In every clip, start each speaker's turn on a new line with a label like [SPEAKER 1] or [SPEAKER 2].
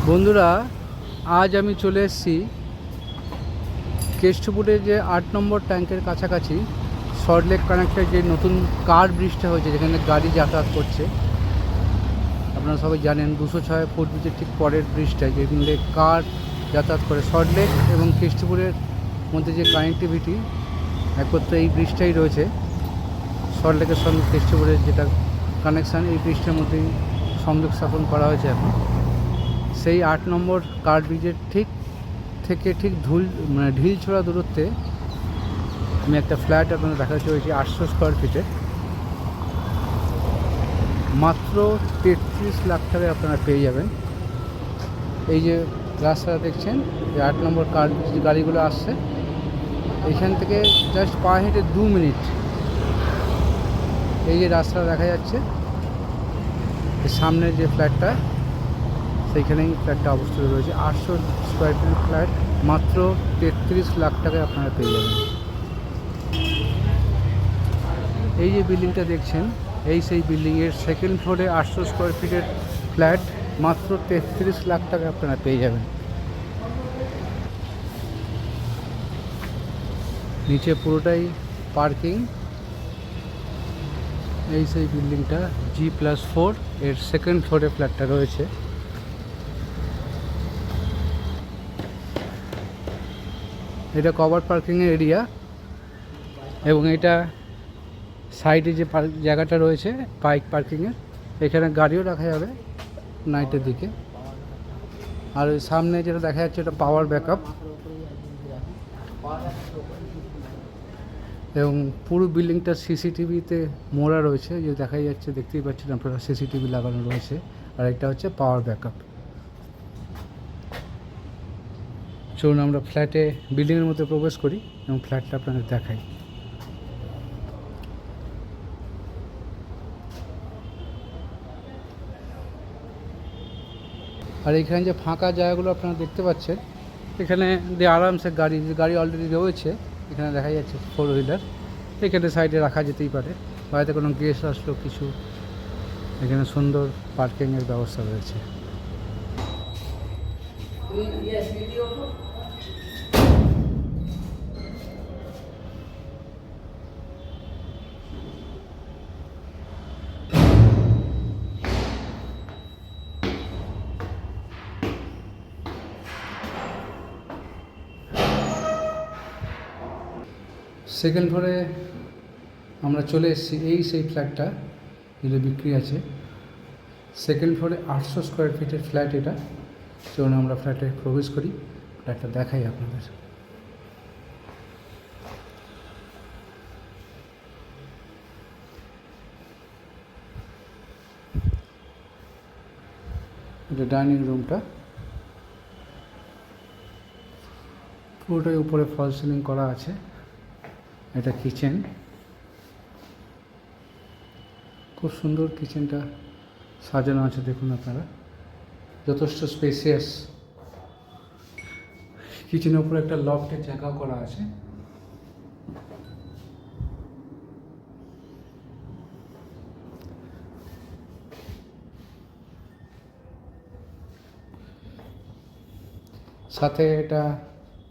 [SPEAKER 1] বন্ধুরা, আজ আমি চলে এসেছি কেষ্টপুরের যে 8 নম্বর ট্যাঙ্কের কাছাকাছি সল্টলেক কানেক্টের যে নতুন কার ব্রিজটা হয়েছে, যেখানে গাড়ি যাতায়াত করছে। আপনারা সবাই জানেন 206 ফুটব্রিজের ঠিক পরের ব্রিজটা, যেখানে কার যাতায়াত করে। সল্টলেক এবং কেষ্টপুরের মধ্যে যে কানেক্টিভিটি একত্রে এই ব্রিজটাই রয়েছে। সল্টলেকের সঙ্গে কেষ্টপুরের যেটা কানেকশান, এই ব্রিজটার মধ্যেই সংযোগ স্থাপন করা হয়েছে এখন। সেই 8 নম্বর কার ব্রিজের ঠিক ঢিলছোড়া দূরত্বে আমি একটা ফ্ল্যাট আপনাদের দেখাতে চলেছি 800 স্কোয়ার ফিটে, মাত্র 33 লাখ টাকায় আপনারা পেয়ে যাবেন। এই যে রাস্তাটা দেখছেন, যে 8 নম্বর কার ব্রিজ গাড়িগুলো আসছে, এইখান থেকে জাস্ট পা হেঁটে 2 মিনিট এই যে রাস্তাটা দেখা যাচ্ছে, সামনের যে ফ্ল্যাটটা, সেইখানেই ফ্ল্যাটটা অবস্থিত রয়েছে। 800 স্কোয়ার ফিট ফ্ল্যাট, মাত্র 33 লাখ টাকায় আপনারা পেয়ে যাবেন। এই যে বিল্ডিংটা দেখছেন, এই সেই বিল্ডিংয়ের সেকেন্ড ফ্লোরে 800 স্কোয়ার ফিটের ফ্ল্যাট, মাত্র 33 লাখ টাকা আপনারা পেয়ে যাবেন। নিচে পুরোটাই পার্কিং। এই সেই বিল্ডিংটা G+4 এর সেকেন্ড ফ্লোরে ফ্ল্যাটটা রয়েছে। এটা কভার পার্কিংয়ের এরিয়া, এবং এটা সাইডে যে জায়গাটা রয়েছে বাইক পার্কিংয়ের, এখানে গাড়িও রাখা যাবে নাইটের দিকে। আর ওই সামনে যেটা দেখা যাচ্ছে, এটা পাওয়ার ব্যাকআপ, এবং পুরো বিল্ডিংটা সিসিটিভিতে মোড়া রয়েছে, যে দেখাই যাচ্ছে, দেখতেই পাচ্ছেন আপনারা, সিসিটিভি লাগানো রয়েছে। আর একটা হচ্ছে পাওয়ার ব্যাকআপ। চলুন আমরা ফ্ল্যাটে, বিল্ডিংয়ের মধ্যে প্রবেশ করি এবং ফ্ল্যাটটা আপনাদের দেখাই। আর এখানে যে ফাঁকা জায়গাগুলো আপনারা দেখতে পাচ্ছেন, এখানে দিয়ে আরামসে গাড়ি অলরেডি রয়েছে। এখানে দেখা যাচ্ছে 4 হুইলার, এখানে সাইডে রাখা যেতেই পারে। বাড়িতে কোনো গেস্ট আসলো কিছু, এখানে সুন্দর পার্কিংয়ের ব্যবস্থা রয়েছে। সেকেন্ড ফ্লোরে আমরা চলে এসেছি। এই সেই ফ্ল্যাটটা যেটা বিক্রি আছে। সেকেন্ড ফ্লোরে 800 স্কোয়ার ফিটের ফ্ল্যাট এটা। চলুন আমরা ফ্ল্যাটে প্রবেশ করি, ফ্ল্যাটটা দেখাই আপনাদের। এটা ডাইনিং রুমটা, পুরোটাই উপরে ফল সিলিং করা আছে। এটা কিচেন, খুব সুন্দর কিচেনটা সাজানো আছে, দেখুন আপনারা, যথেষ্ট স্পেসিয়াস। কিচেনের উপরে একটা লফটের জায়গা করা আছে। সাথে এটা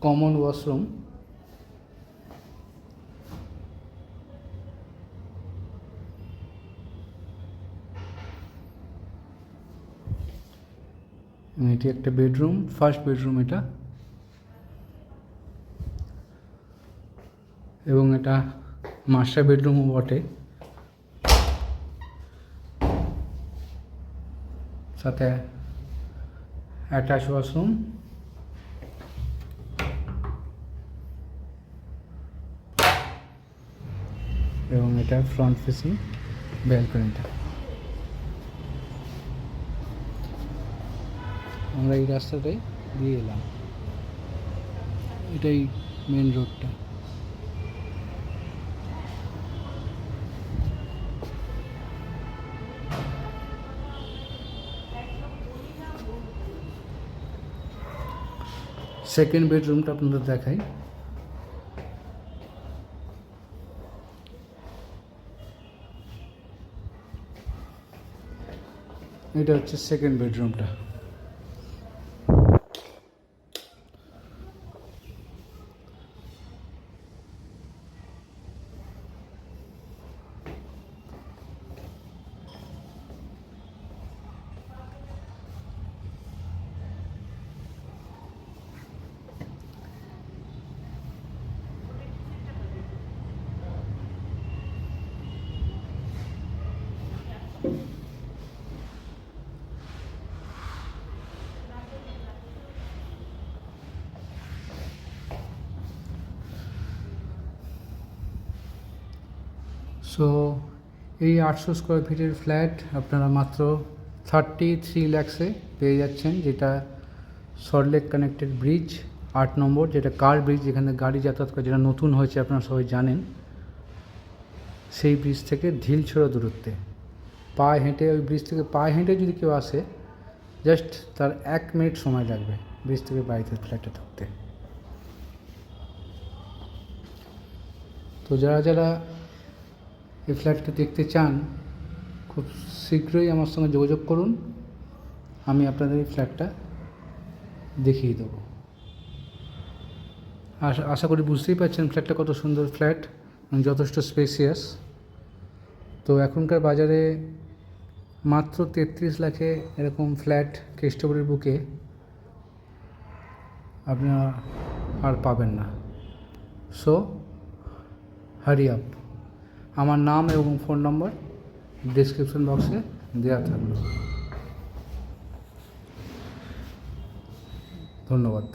[SPEAKER 1] কমন ওয়াশরুম। এটি একটা বেডরুম, ফার্স্ট বেডরুম এটা, এবং এটা মাস্টার বেডরুমও বটে। সাথে অ্যাটাচ ওয়াশরুম, এবং এটা ফ্রন্ট ফেসিং ব্যালকনিটা। আমরা এই রাস্তাটাই দিয়ে এলাম, এটাই মেন রোডটা। সেকেন্ড বেডরুমটা আপনাদের দেখাই। এটা হচ্ছে সেকেন্ড বেডরুমটা। সো এই 800 স্কোয়ার ফিটের ফ্ল্যাট আপনারা মাত্র 33 ল্যাক্সে পেয়ে যাচ্ছেন, যেটা সল্টলেক কানেক্টেড ব্রিজ 8 নম্বর, যেটা কার ব্রিজ, যেখানে গাড়ি যাতায়াত করে, যেটা নতুন হয়েছে আপনারা সবাই জানেন। সেই ব্রিজ থেকে ঢিলছোড়া দূরত্বে পায়ে হেঁটে, ওই ব্রিজ থেকে পায়ে হেঁটে যদি কেউ আসে জাস্ট তার 1 মিনিট সময় লাগবে ব্রিজ থেকে বাড়িতে ফ্ল্যাটে ঢুকতে। তো যারা যারা এই ফ্ল্যাটটা দেখতে চান খুব শীঘ্রই আমার সঙ্গে যোগাযোগ করুন, আমি আপনাদের এই ফ্ল্যাটটা দেখিয়ে দেবো। আশা করি বুঝতেই পারছেন ফ্ল্যাটটা কত সুন্দর ফ্ল্যাট, যথেষ্ট স্পেসিয়াস। তো এখনকার বাজারে মাত্র 33 লাখে এরকম ফ্ল্যাট কেষ্টপুরের বুকে আপনারা আর পাবেন না। So hurry up. আমার নাম এবং ফোন নম্বর ডিসক্রিপশন বক্সে দেওয়া থাকলো। ধন্যবাদ।